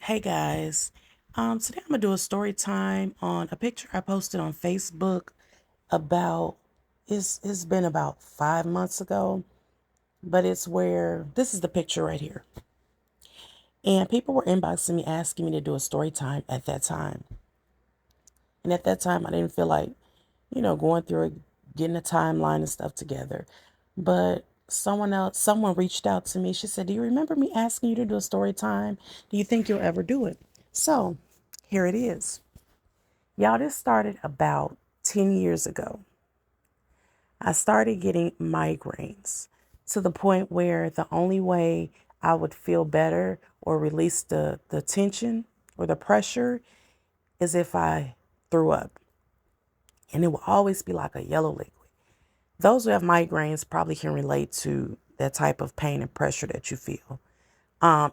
Hey guys, today I'm gonna do a story time on a picture I posted on Facebook about it's been about 5 months ago, but it's where this is the picture right here. And people were inboxing me asking me to do a story time at that time. And at that time I didn't feel like, going through it, getting a timeline and stuff together. But someone reached out to me. She said, "Do you remember me asking you to do a story time? Do you think you'll ever do it?" So here it is. Y'all, this started about 10 years ago. I started getting migraines to the point where the only way I would feel better or release the tension or the pressure is if I threw up. And it will always be like a yellow liquid. Those who have migraines probably can relate to that type of pain and pressure that you feel.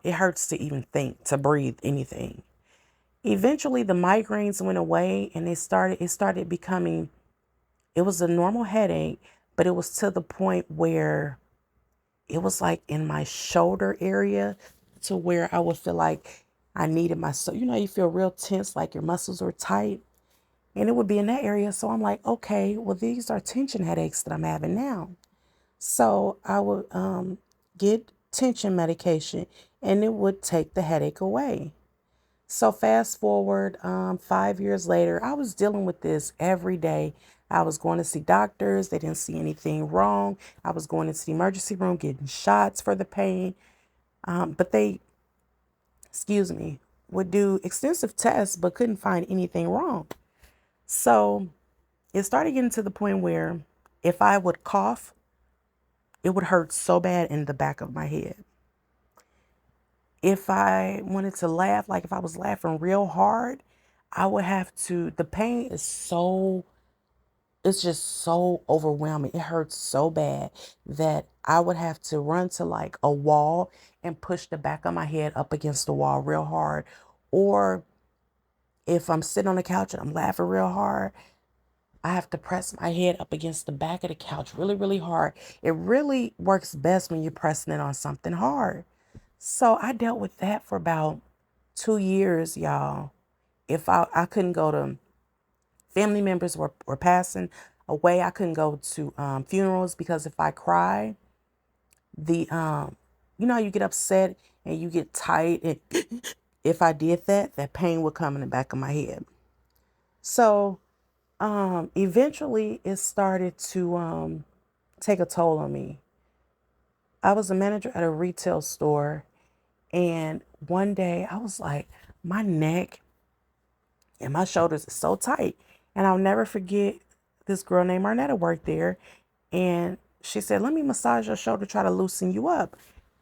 It hurts to even think, to breathe anything. Eventually the migraines went away and it started becoming, it was a normal headache, but it was to the point where it was like in my shoulder area to where I would feel like I needed my, so you feel real tense, like your muscles are tight, and it would be in that area. So I'm like, okay, well, these are tension headaches that I'm having now. So I would get tension medication and it would take the headache away. So fast forward, 5 years later, I was dealing with this every day. I was going to see doctors. They didn't see anything wrong. I was going into the emergency room, getting shots for the pain. But they, excuse me, would do extensive tests, but couldn't find anything wrong. So it started getting to the point where if I would cough, it would hurt so bad in the back of my head. If I wanted to laugh, like if I was laughing real hard, I would have to, the pain is so, it's just so overwhelming. It hurts so bad that I would have to run to like a wall and push the back of my head up against the wall real hard. Or if I'm sitting on the couch and I'm laughing real hard, I have to press my head up against the back of the couch really, really hard. It really works best when you're pressing it on something hard. So I dealt with that for about 2 years, y'all. If I couldn't go to, family members were passing away, I couldn't go to funerals because if I cry, the you get upset and you get tight, and if I did that, that pain would come in the back of my head. So eventually it started to take a toll on me. I was a manager at a retail store, and one day I was like, my neck and my shoulders are so tight. And I'll never forget, this girl named Arnetta worked there, and she said, "Let me massage your shoulder, try to loosen you up."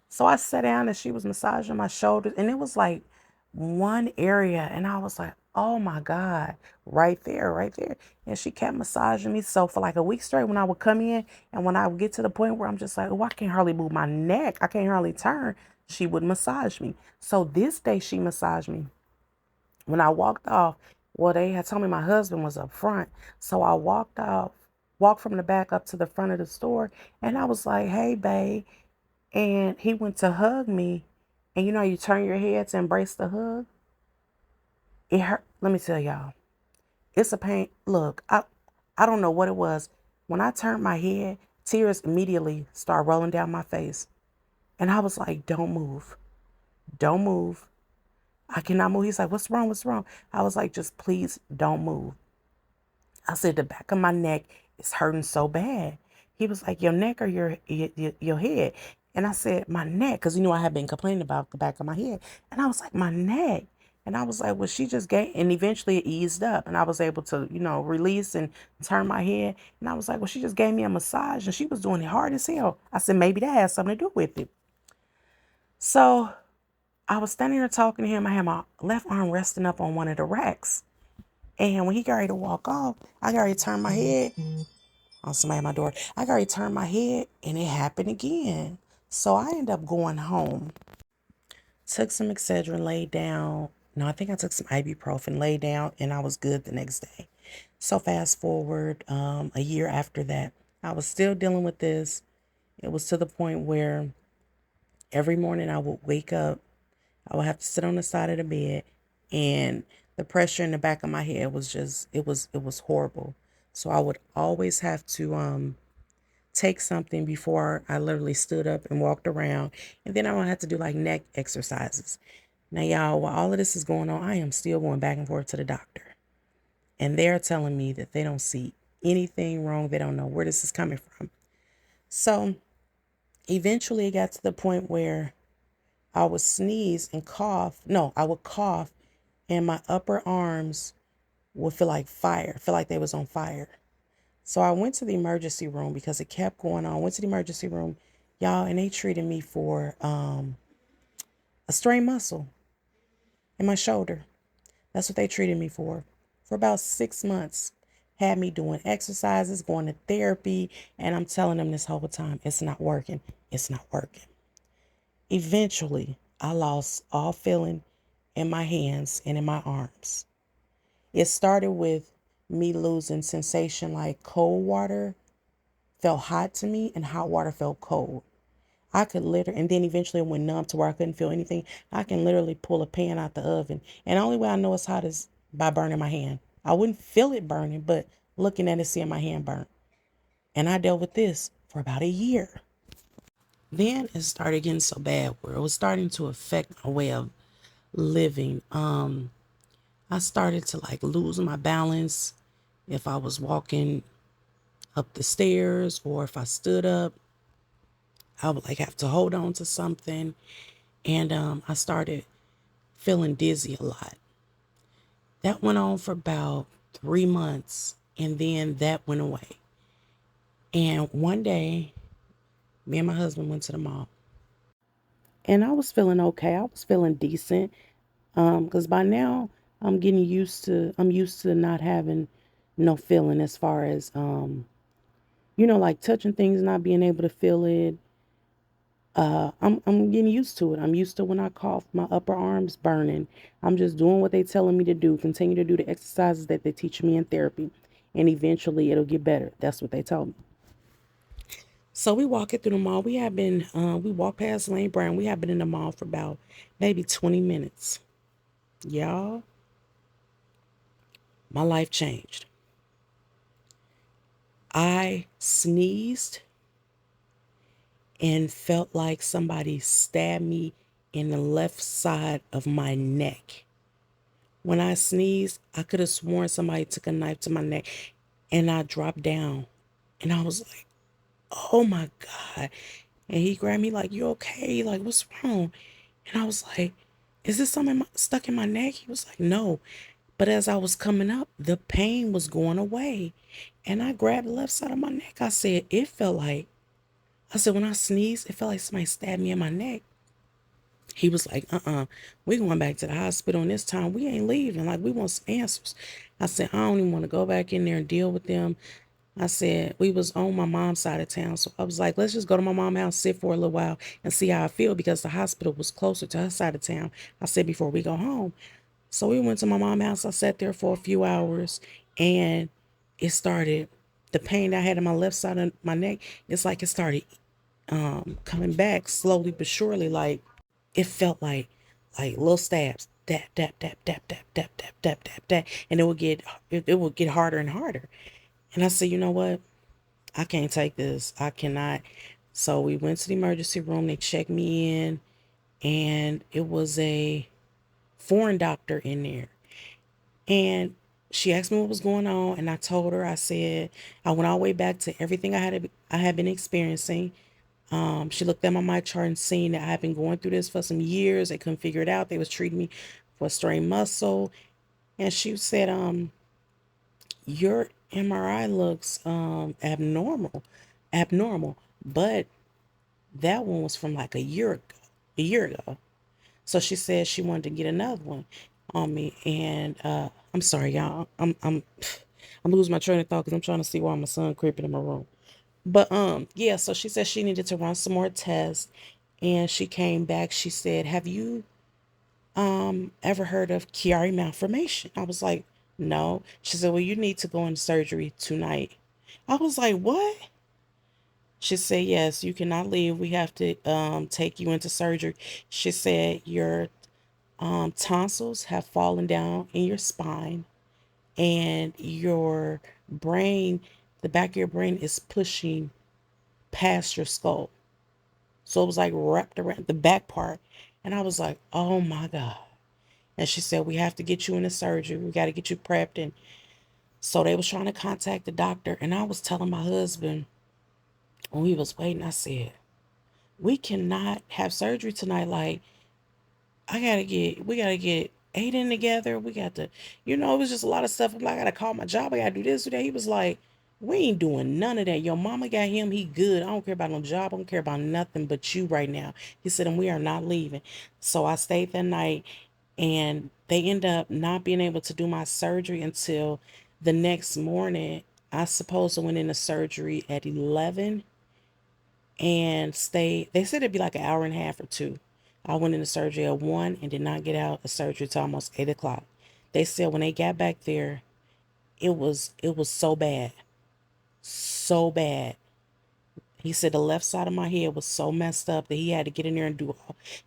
So I sat down and she was massaging my shoulders, and it was like one area, and I was like, "Oh my God, right there, right there." And she kept massaging me. So for like a week straight, when I would come in and when I would get to the point where I'm just like, "Oh, I can't hardly move my neck, I can't hardly turn," she would massage me. So this day she massaged me. When I walked off, well, they had told me my husband was up front. So I walked off, walked from the back up to the front of the store, and I was like, "Hey, babe." And he went to hug me. And you turn your head to embrace the hug. It hurt. Let me tell y'all, it's a pain. Look, I don't know what it was. When I turned my head, tears immediately started rolling down my face. And I was like, "Don't move. Don't move. I cannot move." He's like, "What's wrong? What's wrong?" I was like, "Just please don't move." I said, "The back of my neck is hurting so bad." He was like, "Your neck or your head?" And I said, "My neck," because I had been complaining about the back of my head. And I was like, "My neck." And I was like, "Well, she just gave," and eventually it eased up and I was able to, release and turn my head. And I was like, "Well, she just gave me a massage and she was doing it hard as hell." I said, "Maybe that has something to do with it." So I was standing there talking to him. I had my left arm resting up on one of the racks. And when he got ready to walk off, I got ready to turn my head. Oh, somebody at my door. I got ready to turn my head and it happened again. So I ended up going home. Took some Excedrin, laid down. No, I think I took some ibuprofen, laid down, and I was good the next day. So fast forward a year after that, I was still dealing with this. It was to the point where every morning I would wake up I would have to sit on the side of the bed, and the pressure in the back of my head was just it was horrible. So I would always have to take something before I literally stood up and walked around, and then I would have to do like neck exercises. Now, y'all, while all of this is going on, I am still going back and forth to the doctor, and they're telling me that they don't see anything wrong. They don't know where this is coming from. So eventually, it got to the point where I would sneeze and cough. No, I would cough, and my upper arms would feel like fire, feel like they was on fire. So I went to the emergency room because it kept going on. Went to the emergency room, y'all, and they treated me for a strained muscle in my shoulder. That's what they treated me for about 6 months. Had me doing exercises, going to therapy, and I'm telling them this whole time, it's not working. It's not working. Eventually, I lost all feeling in my hands and in my arms. It started with me losing sensation, like cold water felt hot to me and hot water felt cold. I could literally, and then eventually it went numb to where I couldn't feel anything. I can literally pull a pan out the oven. And the only way I know it's hot is by burning my hand. I wouldn't feel it burning, but looking at it, seeing my hand burn. And I dealt with this for about a year. Then it started getting so bad where it was starting to affect my way of living. I started to like lose my balance if I was walking up the stairs or if I stood up. I would like have to hold on to something. And I started feeling dizzy a lot. That went on for about 3 months, and then that went away. And one day, me and my husband went to the mall, and I was feeling okay. I was feeling decent, because by now I'm used to not having no feeling as far as like touching things, not being able to feel it. I'm getting used to it. I'm used to when I cough, my upper arms burning. I'm just doing what they telling me to do. Continue to do the exercises that they teach me in therapy, and eventually it'll get better. That's what they told me. So we walk it through the mall. We walked past Lane Brown. We have been in the mall for about maybe 20 minutes. Y'all, my life changed. I sneezed and felt like somebody stabbed me in the left side of my neck. When I sneezed, I could have sworn somebody took a knife to my neck, and I dropped down, and I was like, oh my God. And he grabbed me like, you okay? Like, what's wrong? And I was like, is this something stuck in my neck? He was like, no. But as I was coming up, the pain was going away. And I grabbed the left side of my neck. I said, when I sneezed, it felt like somebody stabbed me in my neck. He was like, we going back to the hospital, and this time we ain't leaving. Like, we want some answers. I said, I don't even want to go back in there and deal with them. I said, we was on my mom's side of town. So I was like, let's just go to my mom's house, sit for a little while and see how I feel, because the hospital was closer to her side of town. I said, before we go home. So we went to my mom's house. I sat there for a few hours, and it started, the pain I had in my left side of my neck, it's like it started coming back slowly but surely. Like, it felt like little stabs, dap dap dap dap dap dap dap dap dap dap, and it would get harder and harder. And I said, you know what? I can't take this. I cannot. So we went to the emergency room. They checked me in, and it was a foreign doctor in there. And she asked me what was going on, and I told her. I said I went all the way back to everything I had been experiencing. She looked at my mic chart and seen that I had been going through this for some years. They couldn't figure it out. They was treating me for a strained muscle. And she said, your MRI looks abnormal. But that one was from like a year ago. So she said she wanted to get another one on me. And I'm sorry, y'all. I'm losing my train of thought because I'm trying to see why my son creeping in my room. But yeah, so she said she needed to run some more tests, and she came back. She said, have you ever heard of Chiari malformation? I was like, no. She said, well, you need to go into surgery tonight. I was like, what? She said, yes, you cannot leave. We have to take you into surgery. She said, your tonsils have fallen down in your spine, and your brain, the back of your brain is pushing past your skull. So it was like wrapped around the back part. And I was like, oh my God. And she said, we have to get you into surgery. We got to get you prepped. And so they was trying to contact the doctor. And I was telling my husband when we was waiting, I said, we cannot have surgery tonight. Like, we gotta get Aiden together. We got to, it was just a lot of stuff. I'm like, I gotta call my job. I gotta do this, do that. He was like, we ain't doing none of that. Your mama got him. He good. I don't care about no job. I don't care about nothing but you right now. He said, and we are not leaving. So I stayed that night, and they end up not being able to do my surgery until the next morning. I suppose I went into surgery at 11 and stay. They said it'd be like an hour and a half or two. I went into surgery at 1 and did not get out of surgery till almost 8 o'clock. They said when they got back there, it was so bad, so bad. He said the left side of my head was so messed up that he had to get in there and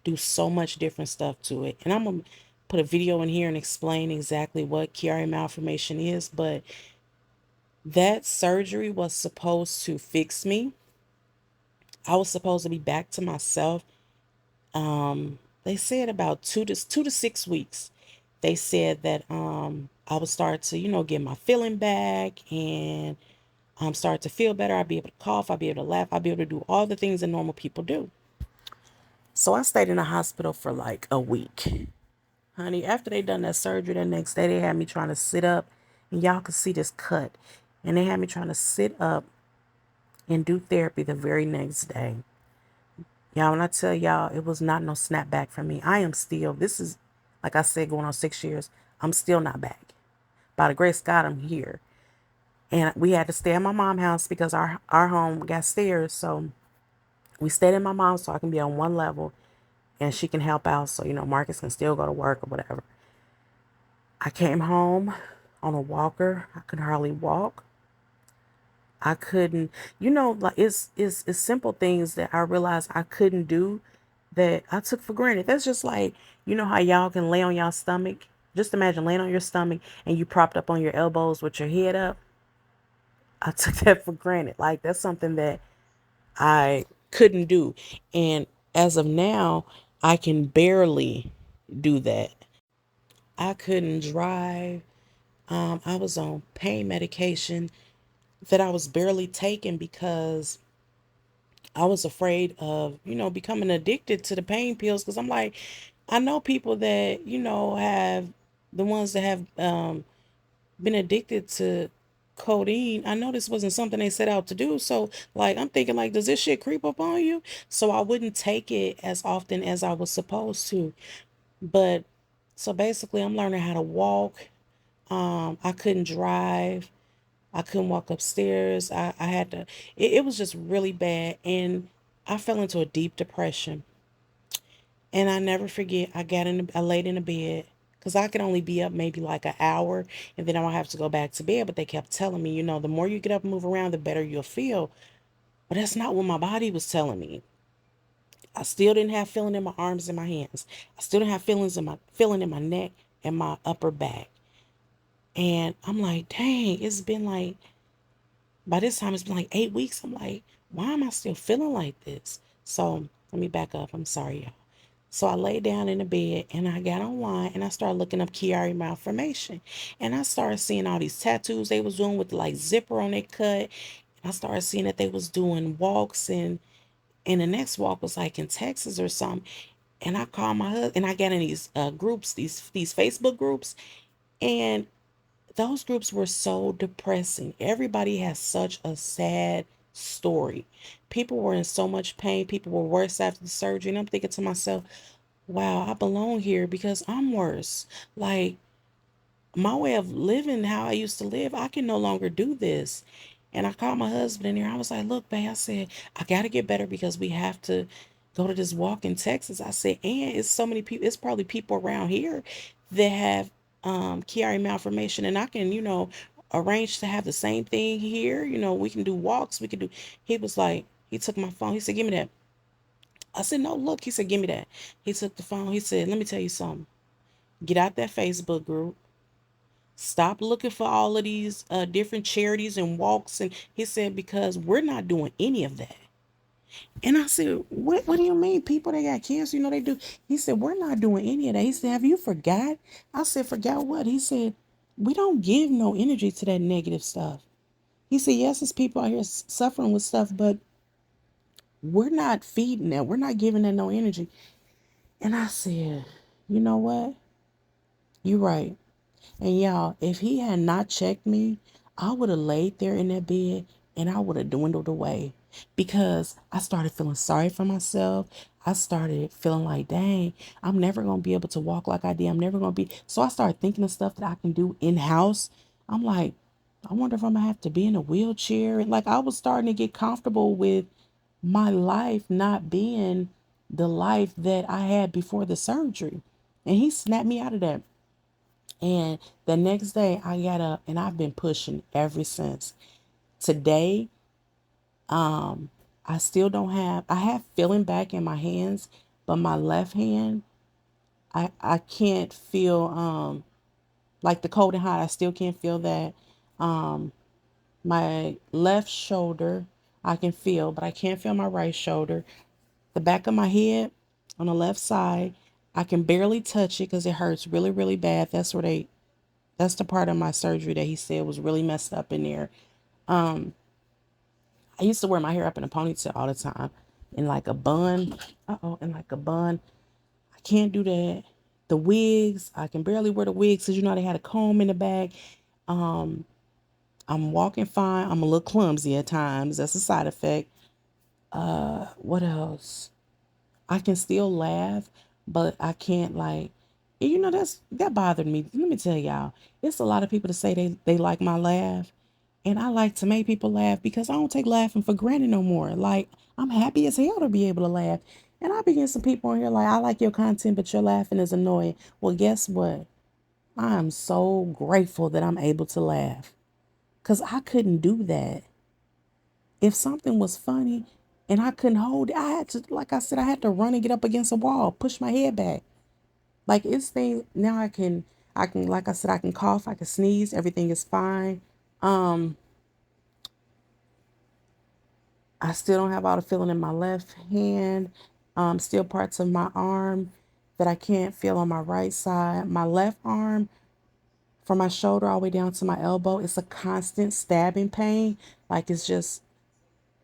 do so much different stuff to it. And I'm gonna put a video in here and explain exactly what Chiari malformation is. But that surgery was supposed to fix me. I was supposed to be back to myself. They said about 2 to 6 weeks. They said that I would start to, get my feeling back, and start to feel better. I'd be able to cough, I'd be able to laugh, I'd be able to do all the things that normal people do. So I stayed in the hospital for like a week. Honey, after they done that surgery the next day, they had me trying to sit up, and y'all could see this cut. And they had me trying to sit up and do therapy the very next day. Y'all, when I tell y'all, it was not no snapback for me. I am still, this is, like I said, going on 6 years. I'm still not back. By the grace of God, I'm here. And we had to stay at my mom's house because our home got stairs. So we stayed in my mom's so I can be on one level and she can help out. So, Marcus can still go to work or whatever. I came home on a walker. I could hardly walk. I couldn't, like it's simple things that I realized I couldn't do that I took for granted. That's just like, how y'all can lay on y'all stomach. Just imagine laying on your stomach and you propped up on your elbows with your head up. I took that for granted. Like that's something that I couldn't do. And as of now, I can barely do that. I couldn't drive. I was on pain medication that I was barely taking because I was afraid of, becoming addicted to the pain pills. Because I'm like, I know people that, have the ones that have been addicted to codeine. I know this wasn't something they set out to do. So, like, I'm thinking, like, does this shit creep up on you? So I wouldn't take it as often as I was supposed to. But so basically, I'm learning how to walk. I couldn't drive. I couldn't walk upstairs. I had to, it was just really bad. And I fell into a deep depression. And I never forget, I laid in the bed because I could only be up maybe like an hour and then I would have to go back to bed. But they kept telling me, the more you get up and move around, the better you'll feel. But that's not what my body was telling me. I still didn't have feeling in my arms and my hands. I still didn't have feeling in my neck and my upper back. And I'm like, dang, it's been like, by this time it's been like 8 weeks. I'm like, why am I still feeling like this? So let me back up. I'm sorry, y'all. So I lay down in the bed and I got online and I started looking up Chiari malformation. And I started seeing all these tattoos they was doing with like zipper on their cut. And I started seeing that they was doing walks, and the next walk was like in Texas or something. And I called my husband and I got in these groups, these Facebook groups. And those groups were so depressing. Everybody has such a sad story. People were in so much pain. People were worse after the surgery. And I'm thinking to myself, wow, I belong here because I'm worse. Like, my way of living, how I used to live, I can no longer do this. And I called my husband in here. I was like, look, babe, I said, I got to get better because we have to go to this walk in Texas. I said, and it's so many people, it's probably people around here that have Chiari malformation. And I can, arrange to have the same thing here. We can do walks. We can do, he was like, he took my phone. He said, give me that. I said, no, look. He said, give me that. He took the phone. He said, let me tell you something. Get out that Facebook group. Stop looking for all of these different charities and walks. And he said, because we're not doing any of that. And I said, what do you mean? People that got cancer, they do. He said, we're not doing any of that. He said, have you forgot? I said, forgot what? He said, we don't give no energy to that negative stuff. He said, yes, it's people out here suffering with stuff, but we're not feeding that. We're not giving that no energy. And I said, you know what? You're right. And y'all, if he had not checked me, I would have laid there in that bed and I would have dwindled away because I started feeling sorry for myself. I started feeling like, dang, I'm never going to be able to walk like I did. I'm never going to be. So I started thinking of stuff that I can do in house. I'm like, I wonder if I'm going to have to be in a wheelchair. And like, I was starting to get comfortable with my life not being the life that I had before the surgery. And he snapped me out of that. And the next day I got up and I've been pushing ever since. Today, I still don't have, I have feeling back in my hands, but my left hand, I can't feel, like the cold and hot. I still can't feel that. My left shoulder, I can feel, but I can't feel my right shoulder. The back of my head on the left side, I can barely touch it because it hurts really, really bad. That's the part of my surgery that he said was really messed up in there. I used to wear my hair up in a ponytail all the time, in like a bun. In like a bun. I can't do that. The wigs, I can barely wear the wigs because they had a comb in the back. I'm walking fine. I'm a little clumsy at times. That's a side effect. What else? I can still laugh, but I can't like, that bothered me. Let me tell y'all, it's a lot of people that say they like my laugh. And I like to make people laugh because I don't take laughing for granted no more. Like, I'm happy as hell to be able to laugh. And I be getting some people on here like, I like your content, but your laughing is annoying. Well, guess what? I am so grateful that I'm able to laugh because I couldn't do that. If something was funny and I couldn't hold it, I had to, like I said, I had to run and get up against a wall, push my head back. Like it's thing now like I said, I can cough, I can sneeze, everything is fine. I still don't have all the feeling in my left hand. Still parts of my arm that I can't feel on my right side. My left arm, from my shoulder all the way down to my elbow, it's a constant stabbing pain. Like it's just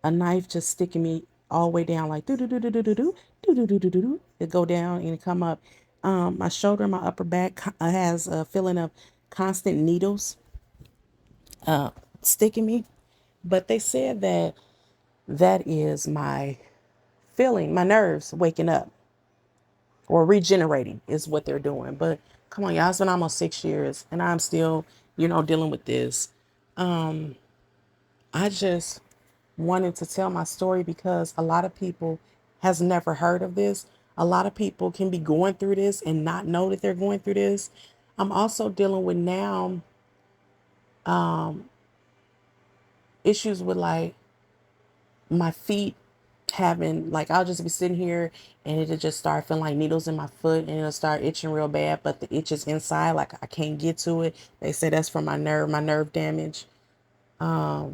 a knife just sticking me all the way down, like do do do do do do do do do do do do do. It go down and it come up. My shoulder and my upper back has a feeling of constant needles sticking me. But they said that that is my feeling, my nerves waking up or regenerating is what they're doing. But come on, y'all, it's been almost 6 years and I'm still, dealing with this. I just wanted to tell my story because a lot of people has never heard of this. A lot of people can be going through this and not know that they're going through this. I'm also dealing with now issues with like my feet having like I'll just be sitting here and it'll just start feeling like needles in my foot and it'll start itching real bad, but the itch is inside, like I can't get to it. They say that's from my nerve damage. Let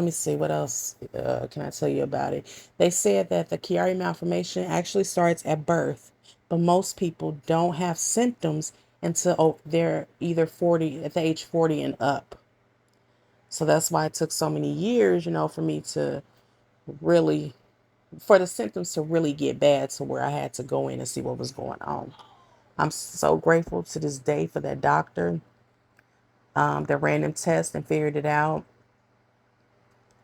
me see what else can I tell you about it. They said that the Chiari malformation actually starts at birth, but most people don't have symptoms until they're either 40 at the age 40 and up. So that's why it took so many years, for me to really for the symptoms to really get bad to where I had to go in and see what was going on. I'm so grateful to this day for that doctor that ran them tests and figured it out.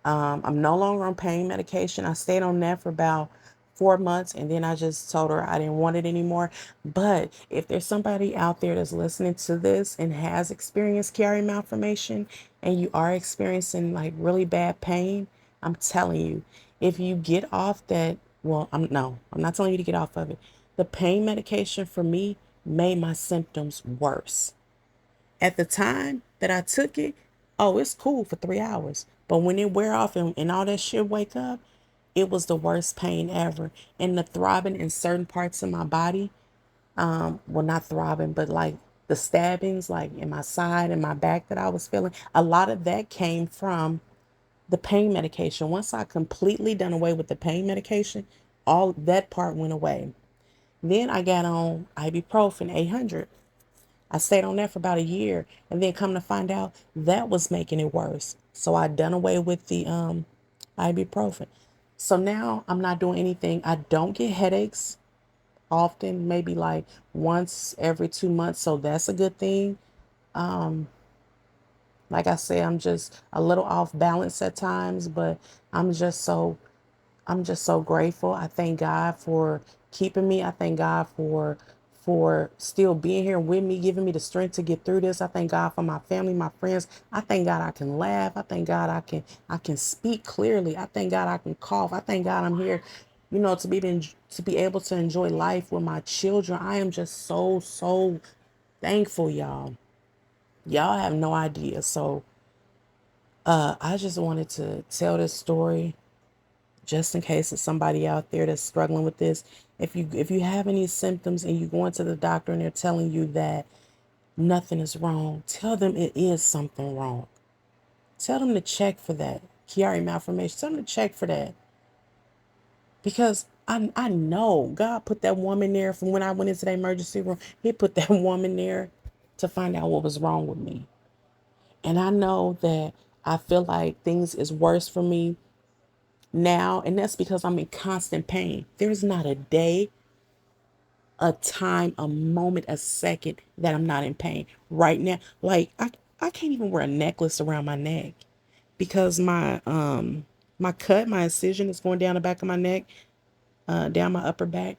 I'm no longer on pain medication. I stayed on that for about 4 months and then I just told her I didn't want it anymore. But if there's somebody out there that's listening to this and has experienced Chiari malformation and you are experiencing like really bad pain, I'm telling you, if you get off that, well, I'm not telling you to get off of it. The pain medication for me made my symptoms worse. At the time that I took it, oh, it's cool for 3 hours. But when it wear off and all that shit wake up, it was the worst pain ever. And the throbbing in certain parts of my body, Well, not throbbing, but like the stabbings, like in my side and my back that I was feeling. A lot of that came from the pain medication. Once I completely done away with the pain medication, all that part went away. Then I got on ibuprofen 800. I stayed on that for about a year, and then come to find out that was making it worse. So I done away with the ibuprofen. So now I'm not doing anything. I don't get headaches often, maybe like once every 2 months. So that's a good thing. Like I say, I'm just a little off balance at times, but I'm just so I'm just so grateful. I thank God for keeping me. I thank God for still being here with me, giving me the strength to get through this. I thank God for my family, my friends. I thank God I can laugh. I thank God I can speak clearly. I thank God I can cough. I thank God I'm here, to be able to enjoy life with my children. I am just so thankful, y'all. Y'all have no idea. So I just wanted to tell this story just in case it's somebody out there that's struggling with this. If you have any symptoms and you go into the doctor and they're telling you that nothing is wrong, tell them it is something wrong. Tell them to check for that. Chiari malformation. Tell them to check for that. Because I know God put that woman there from when I went into the emergency room. He put that woman there to find out what was wrong with me. And I know that I feel like things is worse for me now, and that's because I'm in constant pain. There's not a day, a time, a moment, a second that I'm not in pain right now. Like I can't even wear a necklace around my neck because my incision is going down the back of my neck, down my upper back.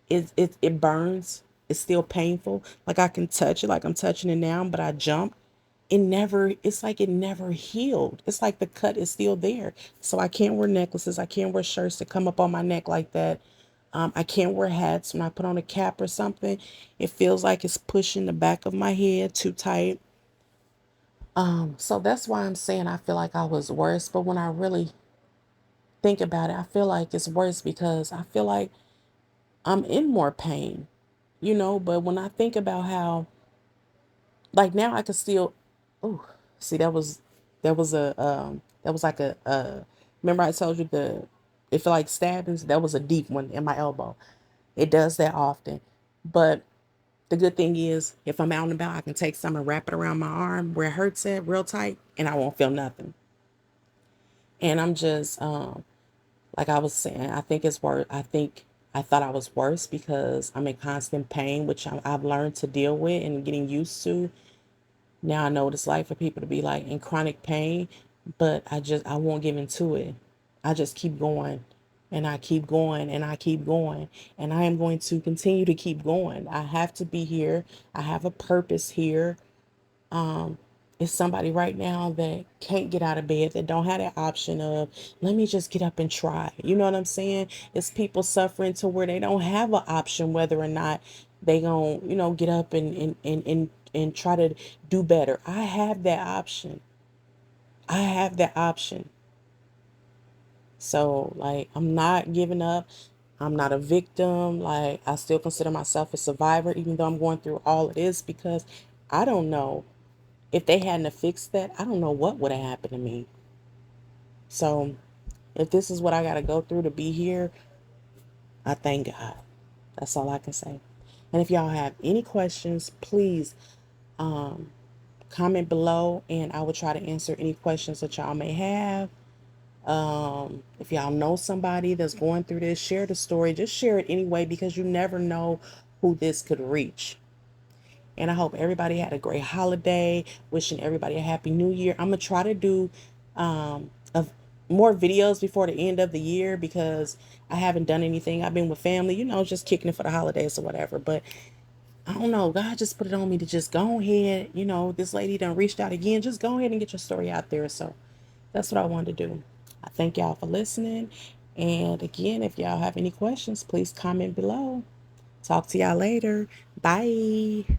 It burns. It's still painful. Like I can touch it, like I'm touching it now, but I jump. It's like it never healed. It's like the cut is still there. So I can't wear necklaces. I can't wear shirts that come up on my neck like that. I can't wear hats. When I put on a cap or something, it feels like it's pushing the back of my head too tight. So that's why I'm saying I feel like I was worse. But when I really think about it, I feel like it's worse because I feel like I'm in more pain, But when I think about how, like now I can still, oh, see that was like remember I told you it felt like stabbings. That was a deep one in my elbow. It does that often, but the good thing is if I'm out and about, I can take some and wrap it around my arm where it hurts at real tight, and I won't feel nothing. And I'm just like I was saying, I think it's worse. I thought I was worse because I'm in constant pain, which I've learned to deal with and getting used to. Now I know what it's like for people to be like in chronic pain, but I won't give into it. I just keep going and I keep going and I keep going. And I am going to continue to keep going. I have to be here. I have a purpose here. It's somebody right now that can't get out of bed, that don't have that option of, let me just get up and try. You know what I'm saying? It's people suffering to where they don't have an option whether or not they gonna, get up and try to do better. I have that option. I have that option. So like I'm not giving up. I'm not a victim. Like I still consider myself a survivor, even though I'm going through all of this because I don't know. If they hadn't have fixed that, I don't know what would have happened to me. So if this is what I got to go through to be here, I thank God. That's all I can say. And if y'all have any questions, please comment below and I will try to answer any questions that y'all may have. If y'all know somebody that's going through this, share the story. Just share it anyway because you never know who this could reach. And I hope everybody had a great holiday. Wishing everybody a happy new year. I'm going to try to do of more videos before the end of the year because I haven't done anything. I've been with family, just kicking it for the holidays or whatever. But I don't know. God just put it on me to just go ahead. This lady done reached out again. Just go ahead and get your story out there. So that's what I wanted to do. I thank y'all for listening. And again, if y'all have any questions, please comment below. Talk to y'all later. Bye.